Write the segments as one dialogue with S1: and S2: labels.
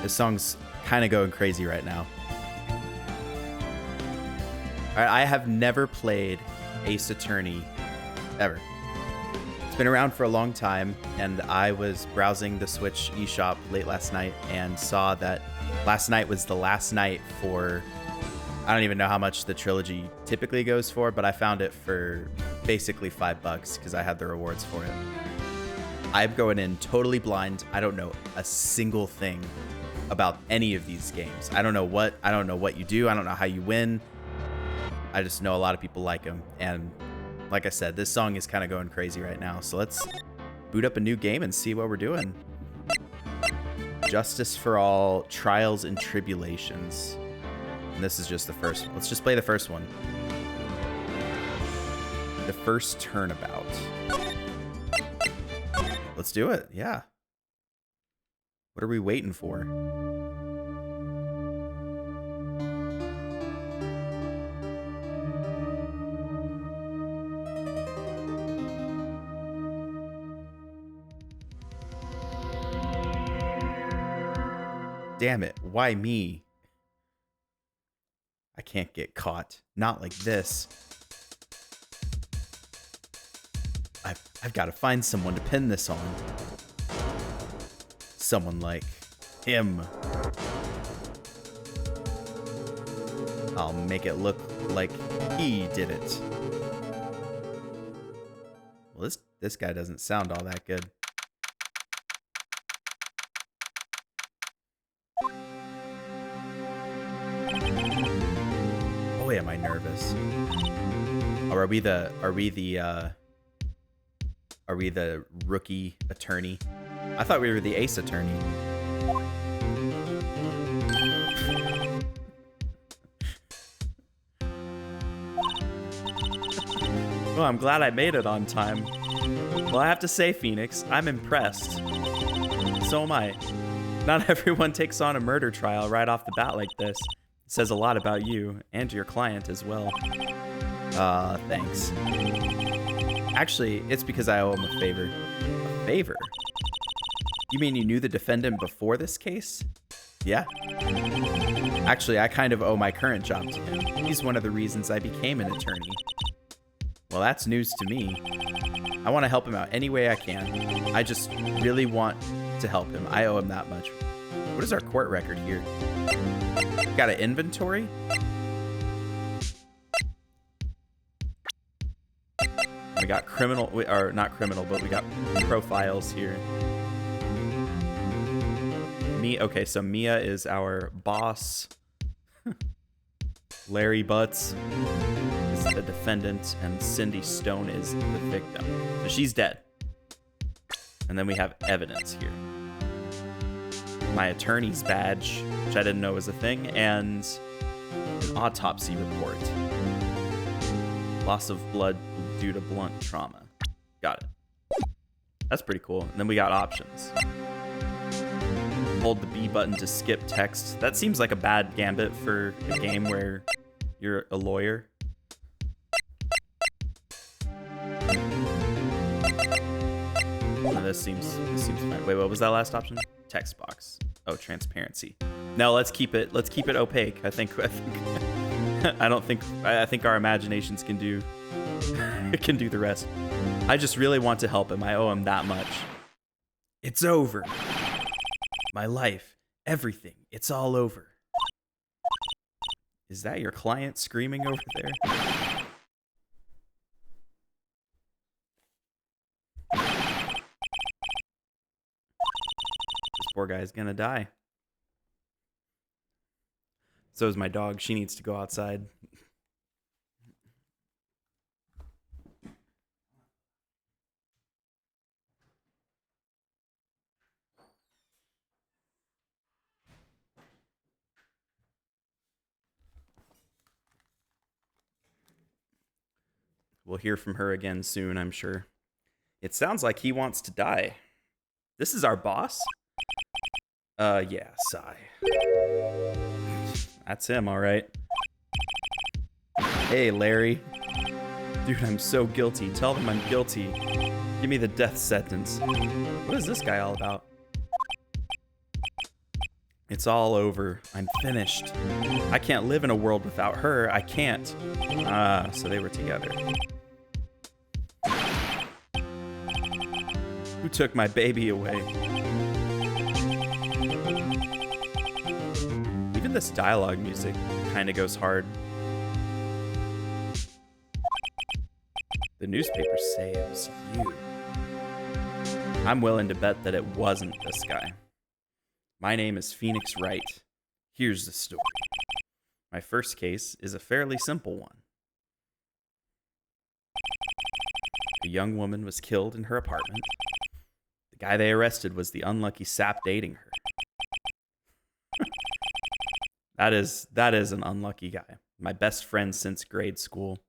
S1: This song's kind of going crazy right now. All right, I have never played Ace Attorney ever. It's been around for a long time, and I was browsing the Switch eShop late last night and saw that last night was the last night for, I don't even know how much the Trilogy typically goes for, but I found it for basically $5 because I had the rewards for it. I'm going in totally blind. I don't know a single thing about any of these games. I don't know what you do. I don't know how you win. I just know a lot of people like them, and like I said, this song is kind of going crazy right now. So let's boot up a new game and see what we're doing. Justice for All, Trials and Tribulations. And this is just the first one. Let's just play the first one. The first turnabout. Let's do it. Yeah. What are we waiting for? Damn it. Why me? I can't get caught. Not like this. I've got to find someone to pin this on. Someone like him. I'll make it look like he did it. Well, this guy doesn't sound all that good. Boy, am I nervous. Oh, are we the rookie attorney? I thought we were the ace attorney. Well, I'm glad I made it on time. Well, I have to say, Phoenix, I'm impressed. So am I. Not everyone takes on a murder trial right off the bat like this. It says a lot about you and your client as well. Thanks. Actually, it's because I owe him a favor. A favor? You mean you knew the defendant before this case? Yeah. Actually, I kind of owe my current job to him. He's one of the reasons I became an attorney. Well, that's news to me. I want to help him out any way I can. I just really want to help him. I owe him that much. What is our court record here? Got an inventory? We got criminal, or not criminal, but we got profiles here. Okay, so Mia is our boss. Larry Butts is the defendant, and Cindy Stone is the victim. So she's dead. And then we have evidence here. My attorney's badge, which I didn't know was a thing, and an autopsy report. Loss of blood due to blunt trauma. Got it. That's pretty cool. And then we got options. Hold the B button to skip text. That seems like a bad gambit for a game where you're a lawyer. This seems fine. Wait, what was that last option? Text box. Oh, transparency. No, let's keep it opaque. I think our imaginations can do the rest. I just really want to help him. I owe him that much. It's over. My life, everything, it's all over. Is that your client screaming over there? This poor guy's gonna die. So is my dog. She needs to go outside. We'll hear from her again soon, I'm sure. It sounds like he wants to die. This is our boss? Yeah, sigh. That's him, all right. Hey, Larry. Dude, I'm so guilty. Tell them I'm guilty. Give me the death sentence. What is this guy all about? It's all over. I'm finished. I can't live in a world without her. I can't. Ah, so they were together. Who took my baby away? Even this dialogue music kind of goes hard. The newspapers say it was you. I'm willing to bet that it wasn't this guy. My name is Phoenix Wright. Here's the story. My first case is a fairly simple one. A young woman was killed in her apartment. The guy they arrested was the unlucky sap dating her. That is an unlucky guy. My best friend since grade school.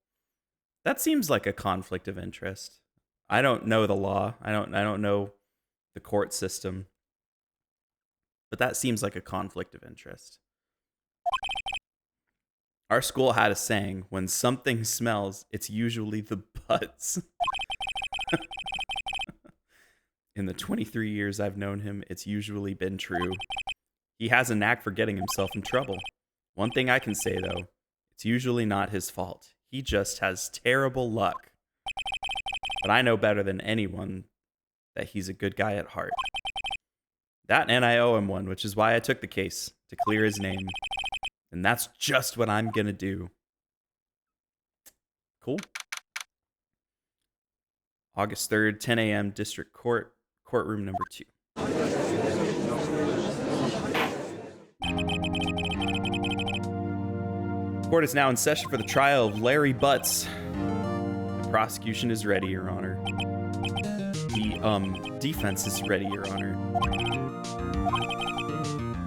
S1: That seems like a conflict of interest. I don't know the law. I don't know the court system. But that seems like a conflict of interest. Our school had a saying, when something smells, it's usually the butts. In the 23 years I've known him, it's usually been true. He has a knack for getting himself in trouble. One thing I can say, though, it's usually not his fault. He just has terrible luck. But I know better than anyone that he's a good guy at heart. That and I owe him one, which is why I took the case, to clear his name. And that's just what I'm gonna do. Cool. August 3rd, 10 a.m., District Court, courtroom number 2. Court is now in session for the trial of Larry Butts. The prosecution is ready, Your Honor. The defense is ready, Your Honor.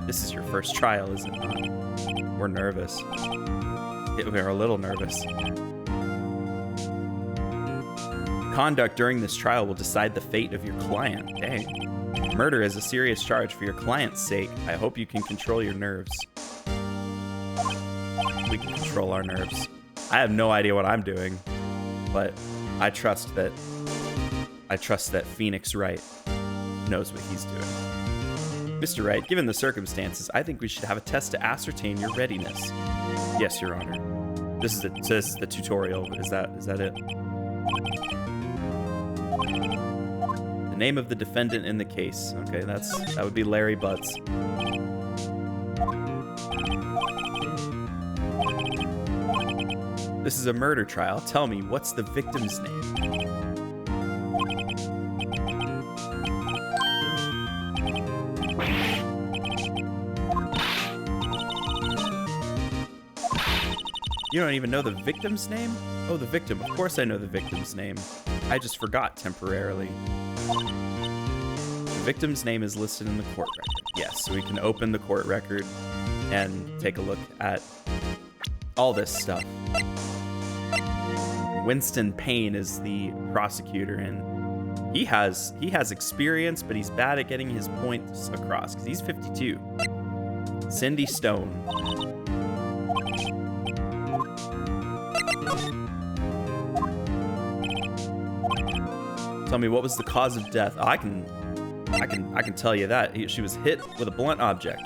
S1: This is your first trial, is it not? We're nervous. We're a little nervous. Conduct during this trial will decide the fate of your client. Dang. Murder is a serious charge. For your client's sake, I hope you can control your nerves. We can control our nerves. I have no idea what I'm doing, but I trust that Phoenix Wright knows what he's doing. Mr. Wright, given the circumstances, I think we should have a test to ascertain your readiness. Yes, Your Honor. This is the tutorial. Is that it? The name of the defendant in the case. Okay, that would be Larry Butts. This is a murder trial. Tell me, what's the victim's name? You don't even know the victim's name? Oh, the victim. Of course I know the victim's name. I just forgot temporarily. The victim's name is listed in the court record. Yes, so we can open the court record and take a look at all this stuff. Winston Payne is the prosecutor, and he has experience, but he's bad at getting his points across because he's 52. Cindy Stone. Tell me, what was the cause of death? Oh, I can tell you that. She was hit with a blunt object.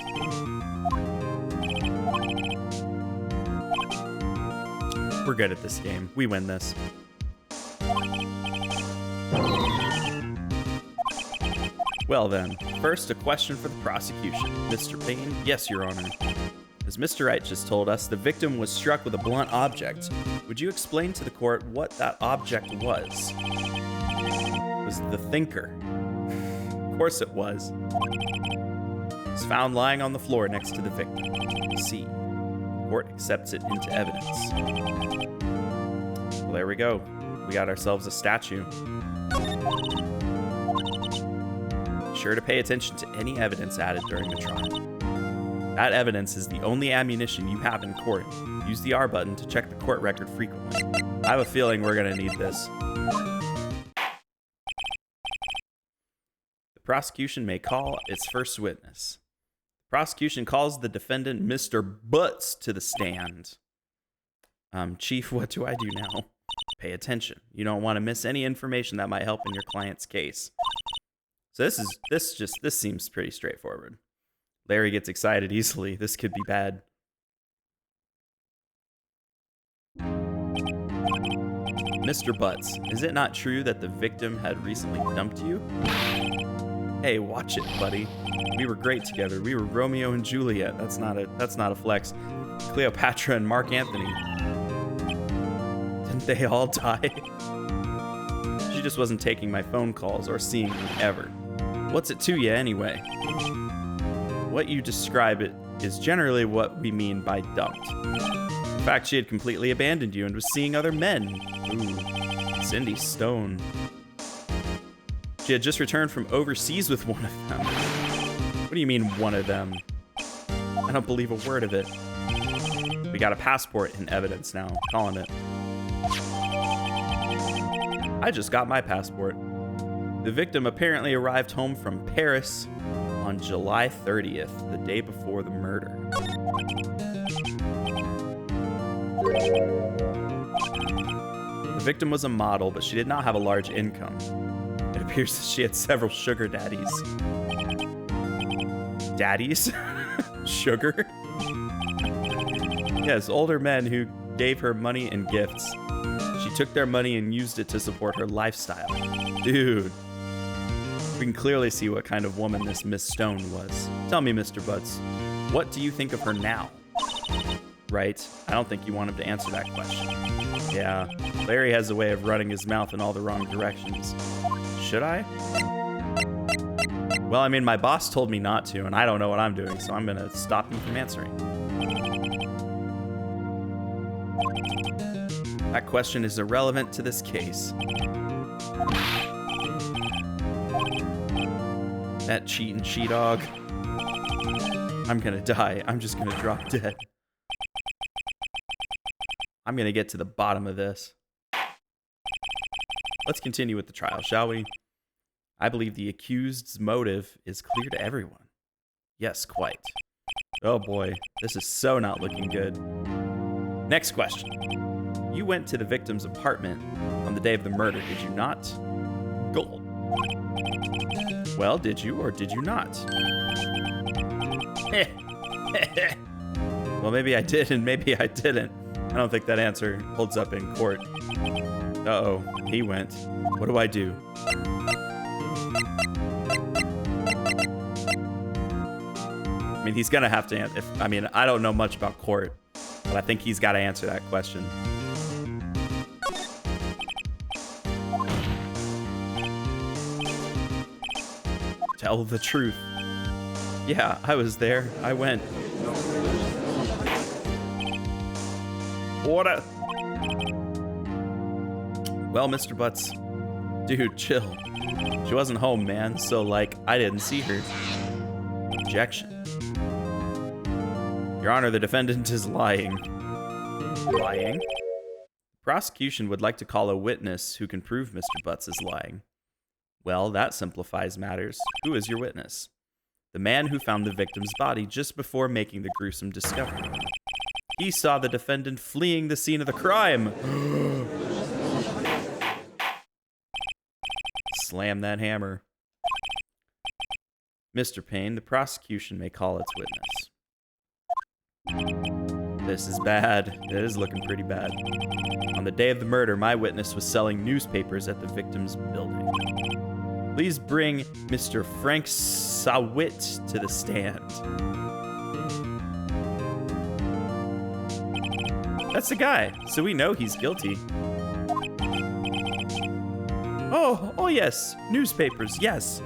S1: We're good at this game. We win this. Well then, first a question for the prosecution. Mr. Payne? Yes, Your Honor. As Mr. Wright just told us, the victim was struck with a blunt object. Would you explain to the court what that object was? It was the thinker. Of course it was. It was found lying on the floor next to the victim. C. The court accepts it into evidence. Well, there we go. We got ourselves a statue. Be sure to pay attention to any evidence added during the trial. That evidence is the only ammunition you have in court. Use the R button to check the court record frequently. I have a feeling we're going to need this. The prosecution may call its first witness. The prosecution calls the defendant, Mr. Butts, to the stand. Chief, what do I do now? Pay attention. You don't want to miss any information that might help in your client's case. So this seems pretty straightforward. Larry gets excited easily. This could be bad. Mr. Butts, is it not true that the victim had recently dumped you? Hey, watch it, buddy. We were great together. We were Romeo and Juliet. That's not a flex. Cleopatra and Mark Anthony. Didn't they all die? She just wasn't taking my phone calls or seeing me ever. What's it to you anyway? What you describe it is generally what we mean by dumped. In fact, she had completely abandoned you and was seeing other men. Ooh, Cindy Stone. She had just returned from overseas with one of them. What do you mean, one of them? I don't believe a word of it. We got a passport in evidence now. Calling it. I just got my passport. The victim apparently arrived home from Paris on July 30th, the day before the murder. The victim was a model, but she did not have a large income. It appears that she had several sugar daddies. Daddies? Sugar? Yes, older men who gave her money and gifts. She took their money and used it to support her lifestyle. Dude. We can clearly see what kind of woman this Miss Stone was. Tell me, Mr. Butts, what do you think of her now? Right? I don't think you want him to answer that question. Yeah, Larry has a way of running his mouth in all the wrong directions. Should I? Well, I mean, my boss told me not to, and I don't know what I'm doing, so I'm gonna stop him from answering. That question is irrelevant to this case. That cheating she-dog. I'm gonna die. I'm just gonna drop dead. I'm gonna get to the bottom of this. Let's continue with the trial, shall we? I believe the accused's motive is clear to everyone. Yes, quite. Oh boy, this is so not looking good. Next question. You went to the victim's apartment on the day of the murder, did you not? Gold. Well, did you or did you not? Well, maybe I did and maybe I didn't. I don't think that answer holds up in court. Uh-oh, he went. What do I do? I mean, he's gonna have to answer. I mean, I don't know much about court, but I think he's got to answer that question. Tell the truth. Yeah, I was there. I went. Order. Well, Mr. Butts, dude, chill. She wasn't home, man, so, like, I didn't see her. Objection. Your Honor, the defendant is lying. Lying? The prosecution would like to call a witness who can prove Mr. Butts is lying. Well, that simplifies matters. Who is your witness? The man who found the victim's body just before making the gruesome discovery. He saw the defendant fleeing the scene of the crime. Slam that hammer. Mr. Payne, the prosecution may call its witness. This is bad. It is looking pretty bad. On the day of the murder, my witness was selling newspapers at the victim's building. Please bring Mr. Frank Sawit to the stand. That's the guy, so we know he's guilty. Oh yes, newspapers, yes.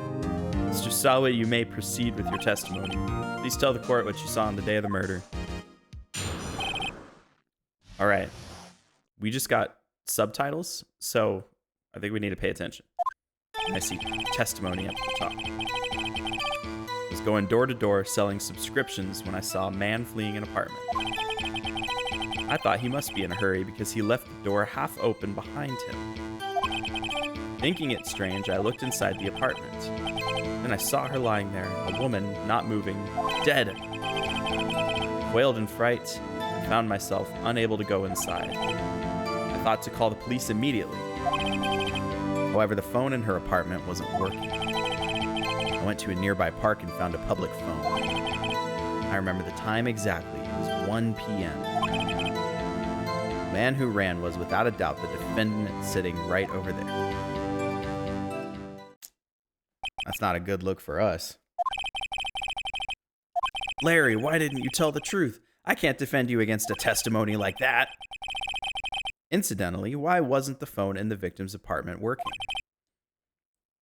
S1: Mr. Sawit, you may proceed with your testimony. Please tell the court what you saw on the day of the murder. All right, we just got subtitles, so I think we need to pay attention. I see testimony up at the top. I was going door to door selling subscriptions when I saw a man fleeing an apartment. I thought he must be in a hurry because he left the door half open behind him. Thinking it strange, I looked inside the apartment. Then I saw her lying there, a woman not moving, dead. I wailed in fright and found myself unable to go inside. I thought to call the police immediately. However, the phone in her apartment wasn't working. I went to a nearby park and found a public phone. I remember the time exactly. It was 1 p.m. The man who ran was without a doubt the defendant sitting right over there. That's not a good look for us. Larry, why didn't you tell the truth? I can't defend you against a testimony like that. Incidentally, why wasn't the phone in the victim's apartment working?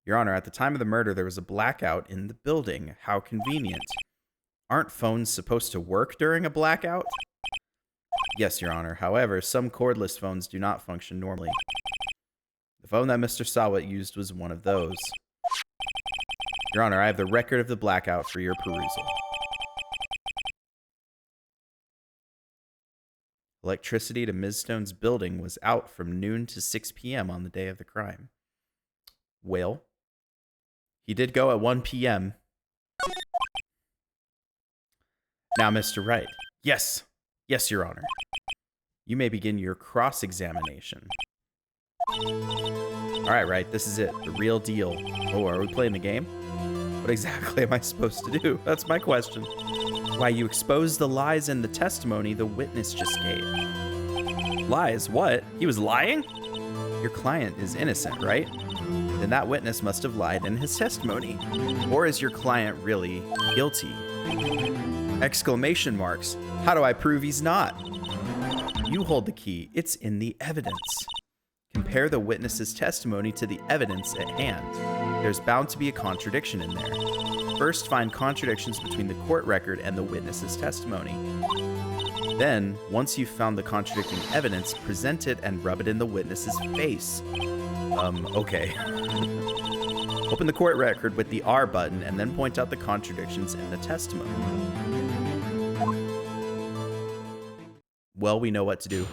S1: Your Honor, at the time of the murder, there was a blackout in the building. How convenient. Aren't phones supposed to work during a blackout? Yes, Your Honor. However, some cordless phones do not function normally. The phone that Mr. Sawat used was one of those. Your Honor, I have the record of the blackout for your perusal. Electricity to Ms. Stone's building was out from noon to 6 p.m. on the day of the crime. Well, he did go at 1 p.m. Now, Mr. Wright. Yes. Yes, Your Honor. You may begin your cross-examination. All right, Wright, this is it. The real deal. Oh, are we playing the game? What exactly am I supposed to do? That's my question. Why, you exposed the lies in the testimony the witness just gave. Lies? What? He was lying? Your client is innocent, right? Then that witness must have lied in his testimony. Or is your client really guilty? Exclamation marks. How do I prove he's not? You hold the key. It's in the evidence. Compare the witness's testimony to the evidence at hand. There's bound to be a contradiction in there. First, find contradictions between the court record and the witness's testimony. Then, once you've found the contradicting evidence, present it and rub it in the witness's face. Okay. Open the court record with the R button and then point out the contradictions in the testimony. Well, we know what to do.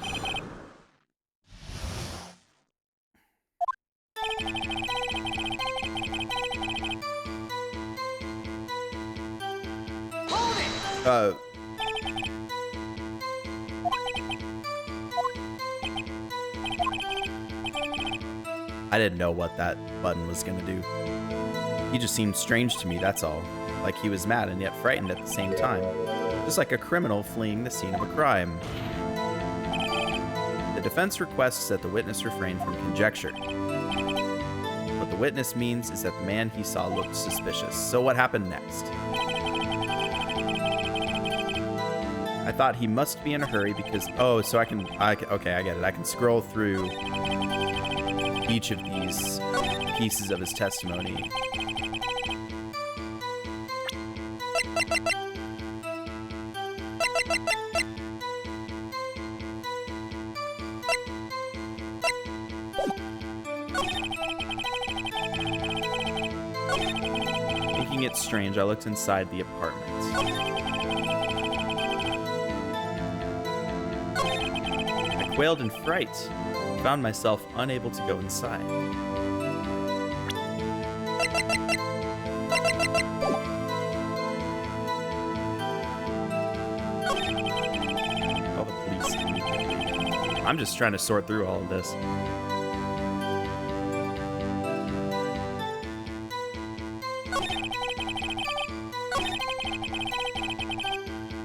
S1: I didn't know what that button was gonna do. He just seemed strange to me, that's all. Like he was mad and yet frightened at the same time. Just like a criminal fleeing the scene of a crime. The defense requests that the witness refrain from conjecture. What the witness means is that the man he saw looked suspicious. So what happened next? I thought he must be in a hurry because... Oh, so okay, I get it. I can scroll through each of these pieces of his testimony. Thinking it strange, I looked inside the apartment. I quailed in fright. Found myself unable to go inside. Call the police immediately. I'm just trying to sort through all of this.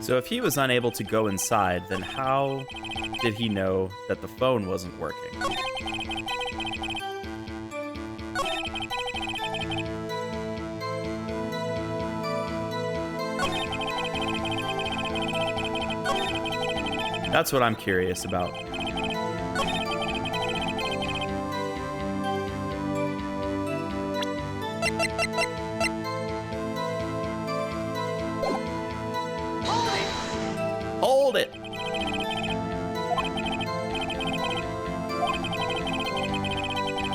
S1: So if he was unable to go inside, then how did he know that the phone wasn't working? That's what I'm curious about. Hold it!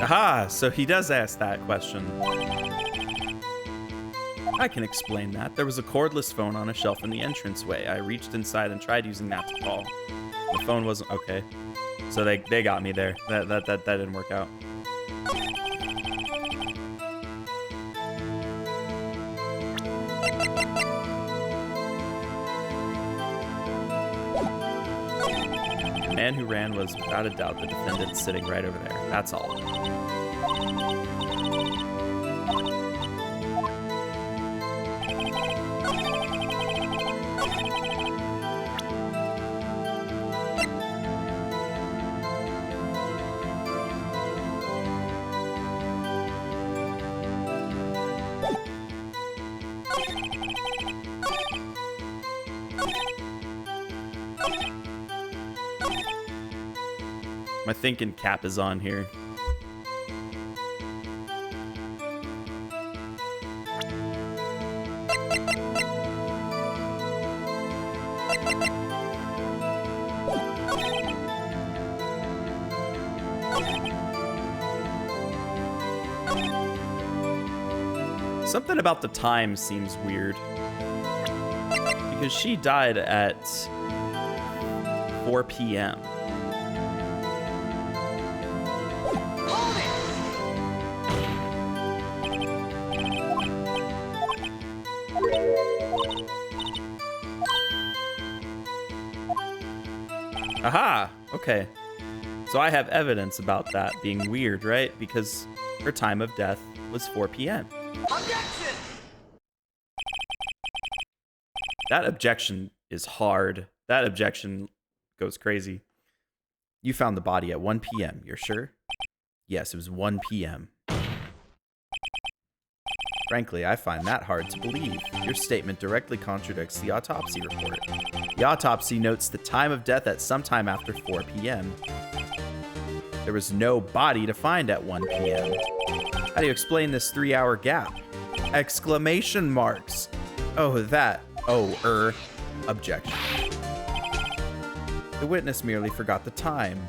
S1: Aha, so he does ask that question. I can explain that. There was a cordless phone on a shelf in the entranceway. I reached inside and tried using that to call. The phone wasn't okay. So they got me there. That didn't work out. The man who ran was without a doubt the defendant sitting right over there. That's all. My thinking cap is on here. Something about the time seems weird. Because she died at 4 p.m. Aha! Okay. So I have evidence about that being weird, right? Because her time of death was 4 p.m.
S2: Objection!
S1: That objection is hard. That objection goes crazy. You found the body at 1 p.m., you're sure? Yes, it was 1 p.m. Frankly, I find that hard to believe. Your statement directly contradicts the autopsy report. The autopsy notes the time of death at sometime after 4 p.m. There was no body to find at 1 p.m. How do you explain this 3-hour gap? Exclamation marks. Oh, that. Oh, objection. The witness merely forgot the time.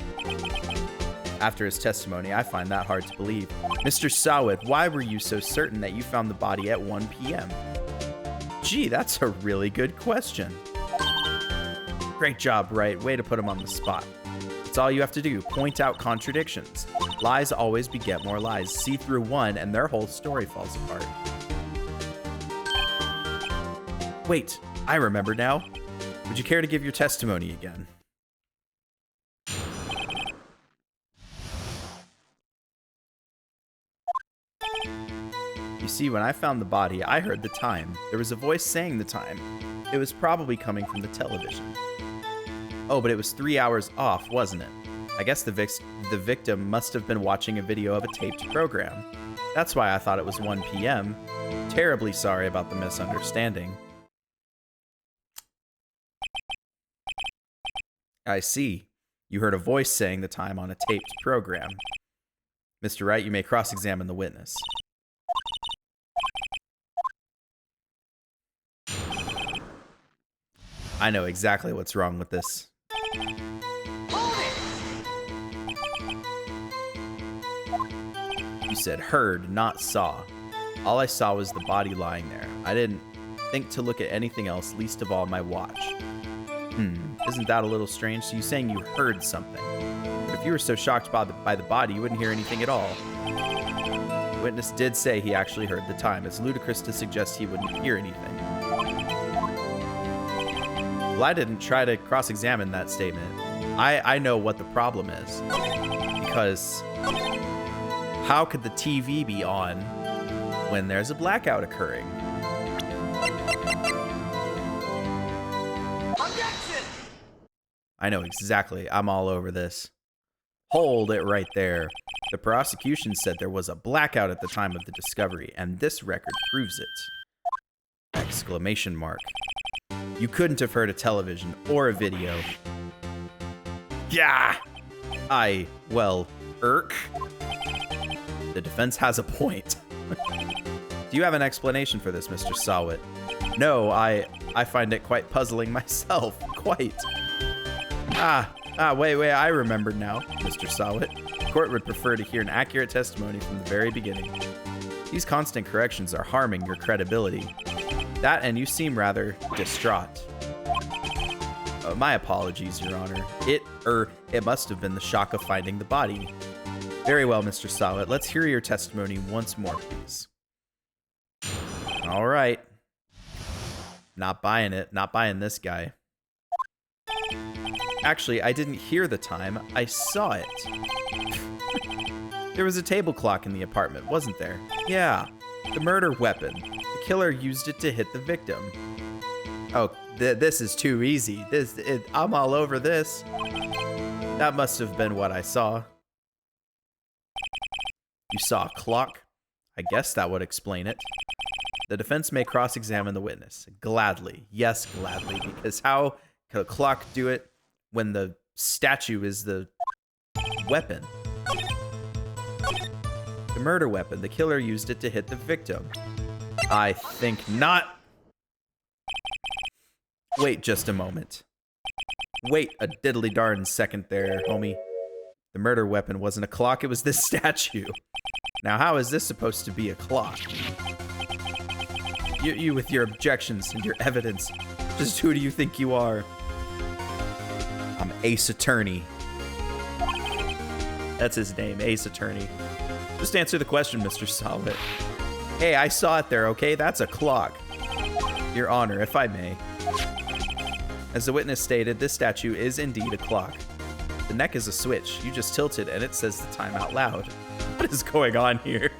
S1: After his testimony, I find that hard to believe. Mr. Sawit, why were you so certain that you found the body at 1 p.m.? Gee, that's a really good question. Great job, Wright. Way to put him on the spot. It's all you have to do. Point out contradictions. Lies always beget more lies. See through one, and their whole story falls apart. Wait, I remember now. Would you care to give your testimony again? You see, when I found the body, I heard the time. There was a voice saying the time. It was probably coming from the television. Oh, but it was 3 hours off, wasn't it? I guess the victim must have been watching a video of a taped program. That's why I thought it was 1 p.m. Terribly sorry about the misunderstanding. I see. You heard a voice saying the time on a taped program. Mr. Wright, you may cross-examine the witness. I know exactly what's wrong with this. You said heard, not saw. All I saw was the body lying there. I didn't think to look at anything else, least of all my watch. Isn't that a little strange? So you're saying you heard something. But if you were so shocked by the body, you wouldn't hear anything at all. The witness did say he actually heard the time. It's ludicrous to suggest he wouldn't hear anything. Well, I didn't try to cross-examine that statement. I know what the problem is. Because how could the TV be on when there's a blackout occurring?
S2: Objection!
S1: I know exactly. I'm all over this. Hold it right there. The prosecution said there was a blackout at the time of the discovery, and this record proves it. Exclamation mark. You couldn't have heard a television or a video. Yeah! Well, irk. The defense has a point. Do you have an explanation for this, Mr. Sawit? No, I find it quite puzzling myself. Quite. Wait, I remembered now, Mr. Sawit. The court would prefer to hear an accurate testimony from the very beginning. These constant corrections are harming your credibility. That, and you seem rather distraught. My apologies, Your Honor. It must have been the shock of finding the body. Very well, Mr. Sawit. Let's hear your testimony once more, please. All right. Not buying it. Not buying this guy. Actually, I didn't hear the time. I saw it. There was a table clock in the apartment, wasn't there? Yeah. The murder weapon. The killer used it to hit the victim. Oh, this is too easy. I'm all over this. That must have been what I saw. You saw a clock? I guess that would explain it. The defense may cross-examine the witness. Gladly. Yes, gladly. Because how could a clock do it when the statue is the weapon? The murder weapon. The killer used it to hit the victim. I think not. Wait just a moment. Wait a diddly darn second there, homie. The murder weapon wasn't a clock, it was this statue. Now, how is this supposed to be a clock? You with your objections and your evidence. Just who do you think you are? I'm Ace Attorney. That's his name, Ace Attorney. Just answer the question, Mr. Solid. Hey, I saw it there, okay? That's a clock. Your Honor, if I may. As the witness stated, this statue is indeed a clock. The neck is a switch. You just tilt it and it says the time out loud. What is going on here?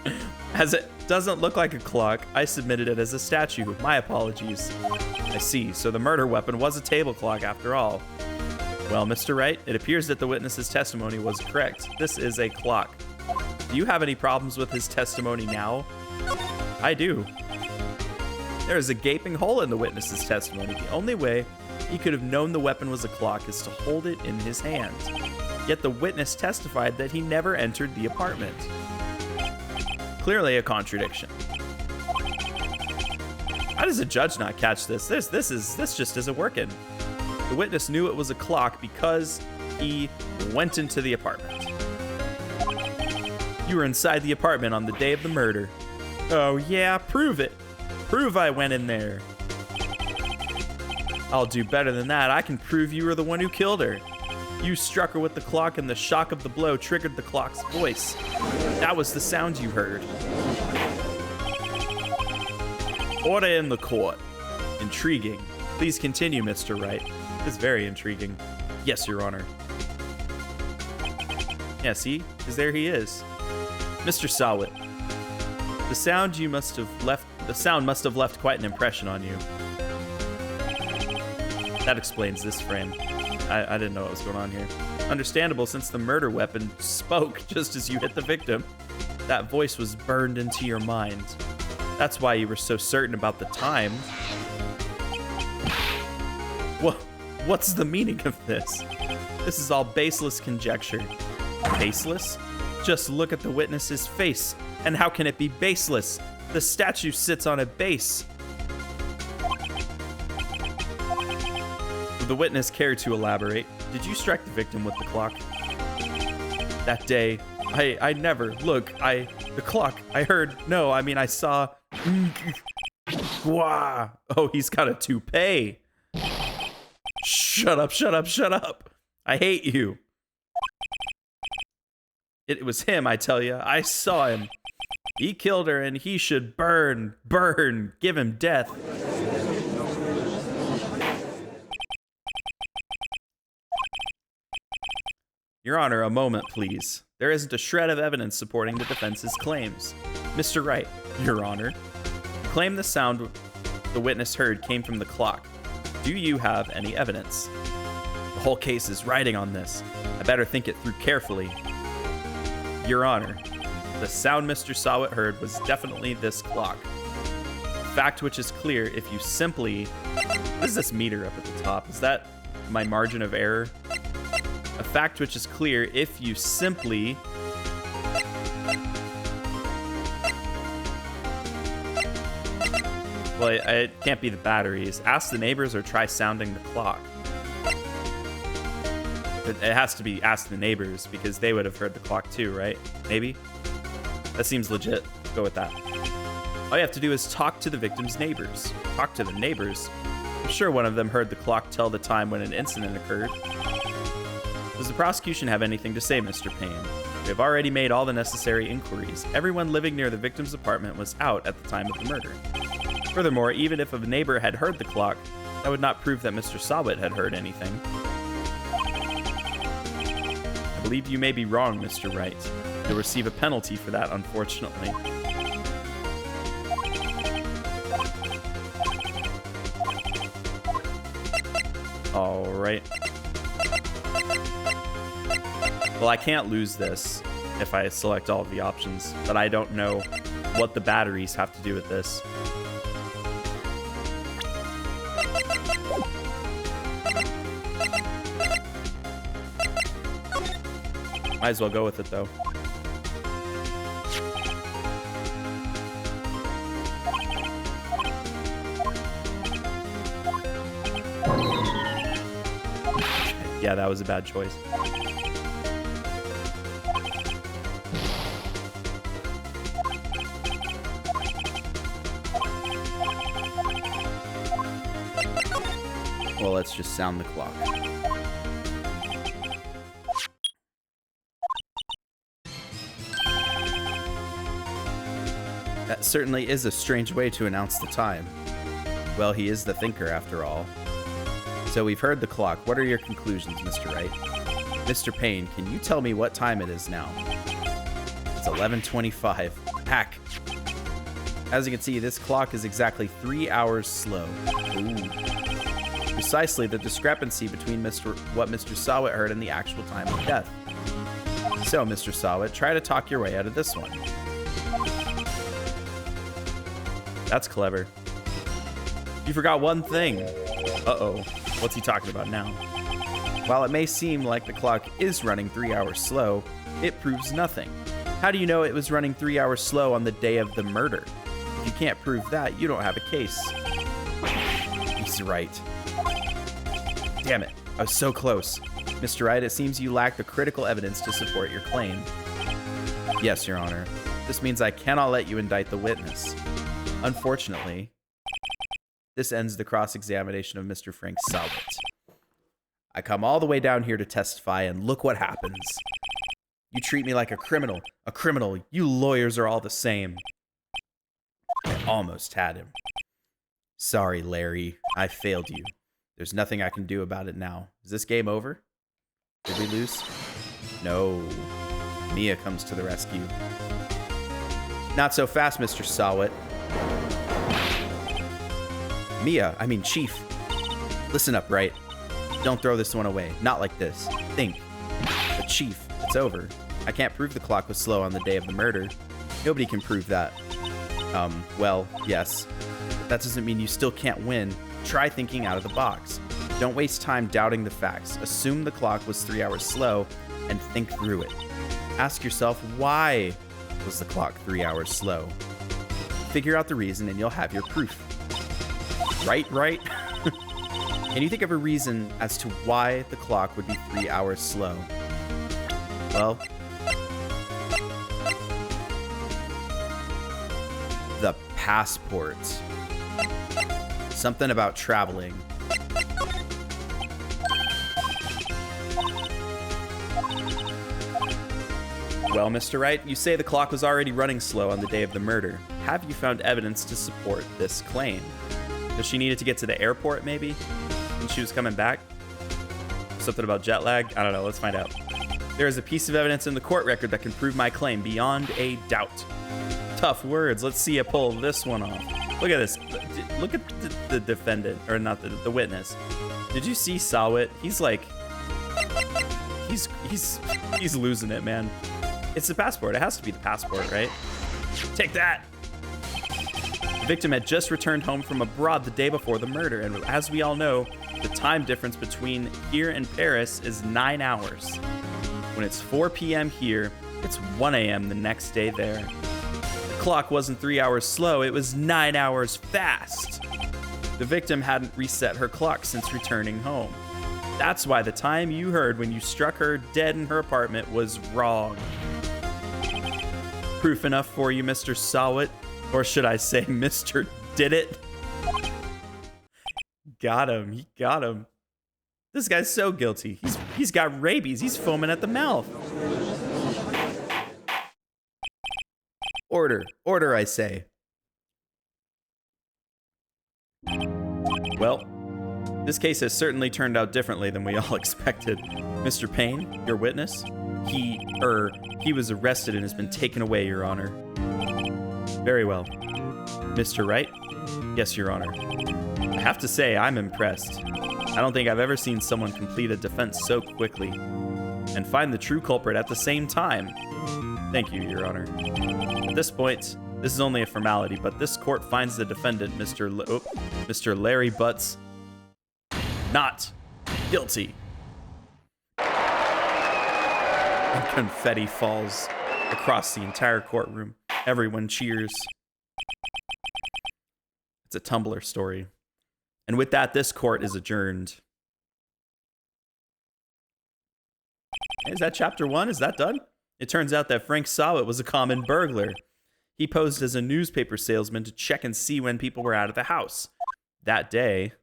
S1: As it doesn't look like a clock, I submitted it as a statue. My apologies. I see. So the murder weapon was a table clock after all. Well, Mr. Wright, it appears that the witness's testimony was correct. This is a clock. Do you have any problems with his testimony now? I do. There is a gaping hole in the witness's testimony. The only way he could have known the weapon was a clock is to hold it in his hand. Yet the witness testified that he never entered the apartment. Clearly a contradiction. How does a judge not catch this? This just isn't working. The witness knew it was a clock because he went into the apartment. You were inside the apartment on the day of the murder. Oh yeah, prove it. Prove I went in there. I'll do better than that. I can prove you were the one who killed her. You struck her with the clock and the shock of the blow triggered the clock's voice. That was the sound you heard. Order in the court. Intriguing. Please continue, Mr. Wright. It's very intriguing. Yes, Your Honor. Yeah, see? Because there he is. Mr. Sawit. The sound must have left quite an impression on you. That explains this frame. I didn't know what was going on here. Understandable, since the murder weapon spoke just as you hit the victim. That voice was burned into your mind. That's why you were so certain about the time. What's the meaning of this? This is all baseless conjecture. Baseless? Just look at the witness's face. And how can it be baseless? The statue sits on a base. Would the witness care to elaborate? Did you strike the victim with the clock? That day, I never. Look, the clock, I heard. No, I mean, I saw. Wow. Oh, he's got a toupee. Shut up, shut up, shut up. I hate you. It was him, I tell you. I saw him. He killed her and he should burn, give him death. Your Honor, a moment, please. There isn't a shred of evidence supporting the defense's claims. Mr. Wright, Your Honor, you claim the sound the witness heard came from the clock. Do you have any evidence? The whole case is riding on this. I better think it through carefully. Your Honor, the sound Mr. Sawit heard was definitely this clock. A fact which is clear if you simply... What is this meter up at the top? Is that my margin of error? A fact which is clear if you simply... Well, it can't be the batteries. Ask the neighbors or try sounding the clock. It has to be ask the neighbors because they would have heard the clock too, right? Maybe? That seems legit. Go with that. All you have to do is talk to the victim's neighbors. Talk to the neighbors? I'm sure one of them heard the clock tell the time when an incident occurred. Does the prosecution have anything to say, Mr. Payne? We have already made all the necessary inquiries. Everyone living near the victim's apartment was out at the time of the murder. Furthermore, even if a neighbor had heard the clock, that would not prove that Mr. Sawit had heard anything. I believe you may be wrong, Mr. Wright. You'll receive a penalty for that, unfortunately. All right. Well, I can't lose this if I select all of the options, but I don't know what the batteries have to do with this. Might as well go with it, though. Yeah, that was a bad choice. Well, let's just sound the clock. That certainly is a strange way to announce the time. Well, he is the thinker, after all. So we've heard the clock. What are your conclusions, Mr. Wright? Mr. Payne, can you tell me what time it is now? It's 11:25. Hack. As you can see, this clock is exactly 3 hours slow. Ooh. Precisely the discrepancy between what Mr. Sawit heard and the actual time of death. So, Mr. Sawit, try to talk your way out of this one. That's clever. You forgot one thing. Uh-oh. What's he talking about now? While it may seem like the clock is running 3 hours slow, it proves nothing. How do you know it was running 3 hours slow on the day of the murder? If you can't prove that, you don't have a case. He's right. Damn it, I was so close. Mr. Wright, it seems you lack the critical evidence to support your claim. Yes, Your Honor. This means I cannot let you indict the witness. Unfortunately, this ends the cross-examination of Mr. Frank Sawit. I come all the way down here to testify, and look what happens. You treat me like a criminal. A criminal. You lawyers are all the same. I almost had him. Sorry, Larry. I failed you. There's nothing I can do about it now. Is this game over? Did we lose? No. Mia comes to the rescue. Not so fast, Mr. Sawit. Mia, I mean Chief. Listen up, Wright. Don't throw this one away. Not like this. Think. But Chief, it's over. I can't prove the clock was slow on the day of the murder. Nobody can prove that. Well, yes. But that doesn't mean you still can't win. Try thinking out of the box. Don't waste time doubting the facts. Assume the clock was 3 hours slow and think through it. Ask yourself, why was the clock 3 hours slow? Figure out the reason and you'll have your proof. Right? Can you think of a reason as to why the clock would be 3 hours slow? Well, the passport. Something about traveling. Well, Mr. Wright, you say the clock was already running slow on the day of the murder. Have you found evidence to support this claim? If she needed to get to the airport, maybe? When she was coming back? Something about jet lag? I don't know. Let's find out. There is a piece of evidence in the court record that can prove my claim beyond a doubt. Tough words. Let's see you pull this one off. Look at this. Look at the defendant, or not the witness. Did you see Sawit? He's like, he's losing it, man. It's the passport. It has to be the passport, right? Take that. The victim had just returned home from abroad the day before the murder, and as we all know, the time difference between here and Paris is 9 hours. When it's 4 p.m. here, it's 1 a.m. the next day there. The clock wasn't 3 hours slow, it was 9 hours fast. The victim hadn't reset her clock since returning home. That's why the time you heard when you struck her dead in her apartment was wrong. Proof enough for you, Mr. Sawit? Or should I say, Mr. Did It? Got him. He got him. This guy's so guilty. He's got rabies. He's foaming at the mouth. Order. Order, I say. Well, this case has certainly turned out differently than we all expected. Mr. Payne, your witness, he was arrested and has been taken away, Your Honor. Very well. Mr. Wright? Yes, Your Honor. I have to say, I'm impressed. I don't think I've ever seen someone complete a defense so quickly and find the true culprit at the same time. Thank you, Your Honor. At this point, this is only a formality, but this court finds the defendant, Mr. Larry Butts, not guilty. And confetti falls across the entire courtroom. Everyone cheers. It's a Tumblr story. And with that, this court is adjourned. Is that chapter 1? Is that done? It turns out that Frank Sawit was a common burglar. He posed as a newspaper salesman to check and see when people were out of the house. That day,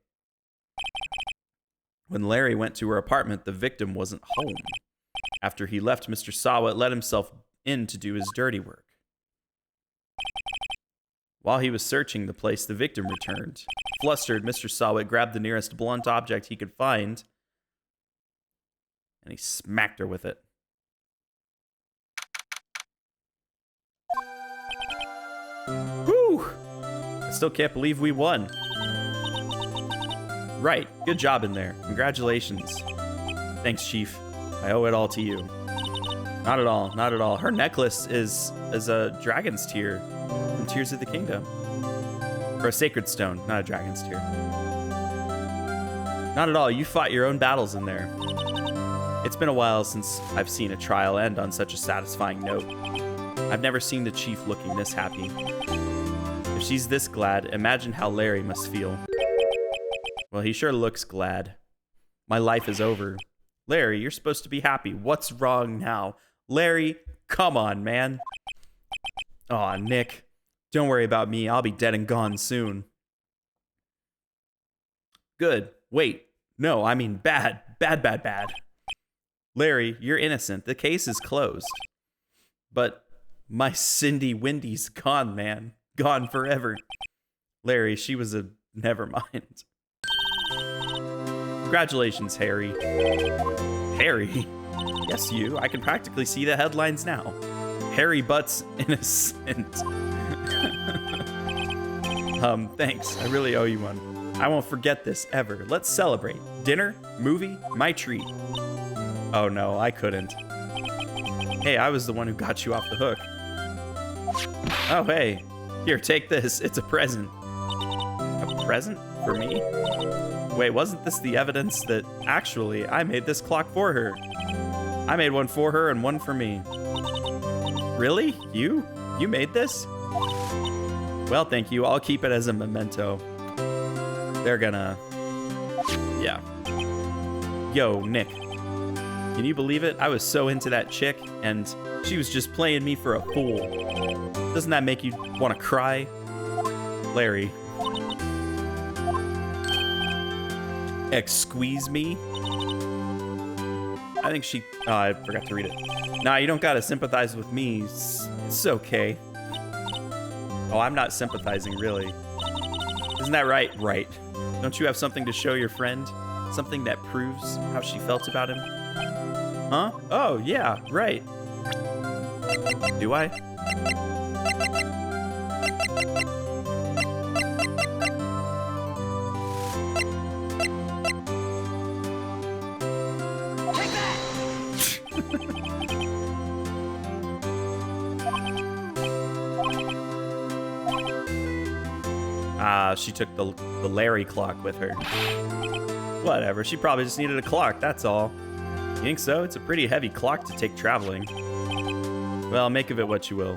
S1: when Larry went to her apartment, the victim wasn't home. After he left, Mr. Sawit let himself in to do his dirty work. While he was searching the place, the victim returned. Flustered, Mr. Sawit grabbed the nearest blunt object he could find, and he smacked her with it. Whew! I still can't believe we won. Right, good job in there. Congratulations. Thanks, Chief. I owe it all to you. Not at all, not at all. Her necklace is a dragon's tear from Tears of the Kingdom. Or a sacred stone, not a dragon's tear. Not at all, you fought your own battles in there. It's been a while since I've seen a trial end on such a satisfying note. I've never seen the Chief looking this happy. If she's this glad, imagine how Larry must feel. Well, he sure looks glad. My life is over. Larry, you're supposed to be happy. What's wrong now? Larry, come on, man. Aw, Nick. Don't worry about me. I'll be dead and gone soon. Good. Wait. No, I mean bad. Bad, bad, bad. Larry, you're innocent. The case is closed. But my Cindy Windy's gone, man. Gone forever. Larry, she was a... Never mind. Congratulations, Harry. Harry? Yes, you. I can practically see the headlines now. Harry Butt's innocent. Thanks. I really owe you one. I won't forget this ever. Let's celebrate. Dinner? Movie? My treat. Oh no, I couldn't. Hey, I was the one who got you off the hook. Oh, hey. Here, take this. It's a present. A present? For me? Wait, wasn't this the evidence that actually I made this clock for her? I made one for her and one for me. Really? You? You made this? Well, thank you. I'll keep it as a memento. They're gonna... Yeah. Yo, Nick. Can you believe it? I was so into that chick, and she was just playing me for a fool. Doesn't that make you want to cry? Larry. Excuse me? I think she... Oh, I forgot to read it. Nah, you don't gotta sympathize with me. It's okay. Oh, I'm not sympathizing, really. Isn't that right? Right. Don't you have something to show your friend? Something that proves how she felt about him? Huh? Oh, yeah, right. Do I? She took the Larry clock with her. Whatever, she probably just needed a clock, that's all. You think so? It's a pretty heavy clock to take traveling. Well, make of it what you will.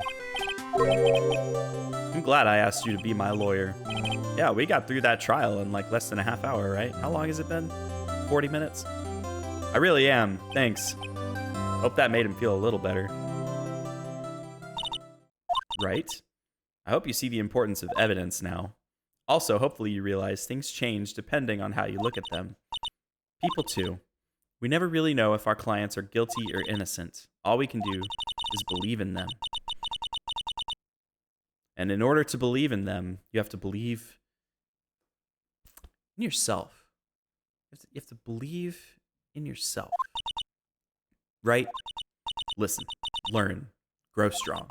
S1: I'm glad I asked you to be my lawyer. Yeah, we got through that trial in like less than a half hour, right? How long has it been? 40 minutes? I really am, thanks. Hope that made him feel a little better. Right? I hope you see the importance of evidence now. Also, hopefully you realize things change depending on how you look at them. People too. We never really know if our clients are guilty or innocent. All we can do is believe in them. And in order to believe in them, you have to believe in yourself. You have to believe in yourself. Right? Listen, learn, grow strong.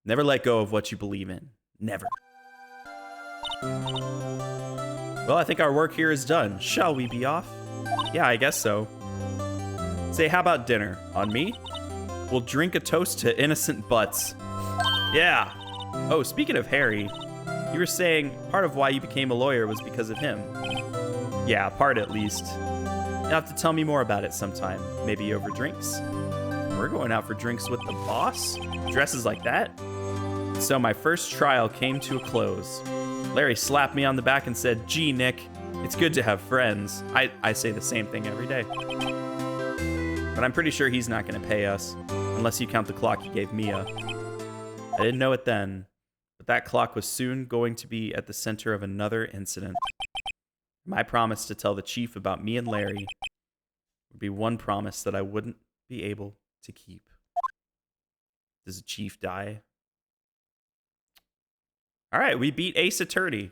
S1: Never let go of what you believe in. Never. Well, I think our work here is done. Shall we be off? Yeah, I guess so. Say, how about dinner? On me? We'll drink a toast to innocent butts. Yeah. Oh, speaking of Harry, you were saying part of why you became a lawyer was because of him. Yeah, part at least. You'll have to tell me more about it sometime. Maybe over drinks? We're going out for drinks with the boss? Dresses like that? So my first trial came to a close. Larry slapped me on the back and said, "Gee, Nick, it's good to have friends." I say the same thing every day. But I'm pretty sure he's not going to pay us, unless you count the clock he gave Mia. I didn't know it then, but that clock was soon going to be at the center of another incident. My promise to tell the chief about me and Larry would be one promise that I wouldn't be able to keep. Does the chief die? All right, we beat Ace Attorney.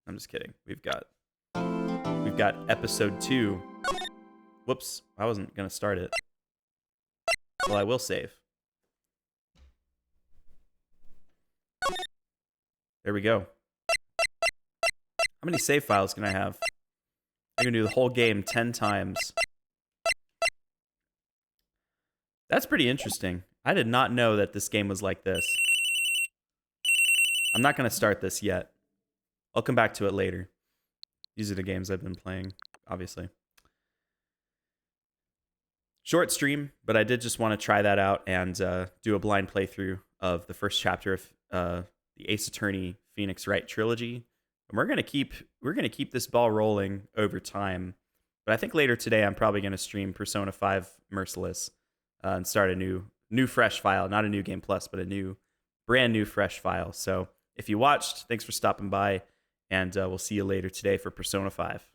S1: I'm just kidding. We've got episode 2. Whoops, I wasn't gonna start it. Well, I will save. There we go. How many save files can I have? I'm gonna do the whole game 10 times. That's pretty interesting. I did not know that this game was like this. I'm not gonna start this yet. I'll come back to it later. These are the games I've been playing, obviously. Short stream, but I did just want to try that out and do a blind playthrough of the first chapter of the Ace Attorney Phoenix Wright trilogy. And we're gonna keep this ball rolling over time. But I think later today I'm probably gonna stream Persona 5 Merciless and start a new fresh file, not a new game plus, but a brand new fresh file. So if you watched, thanks for stopping by, and we'll see you later today for Persona 5.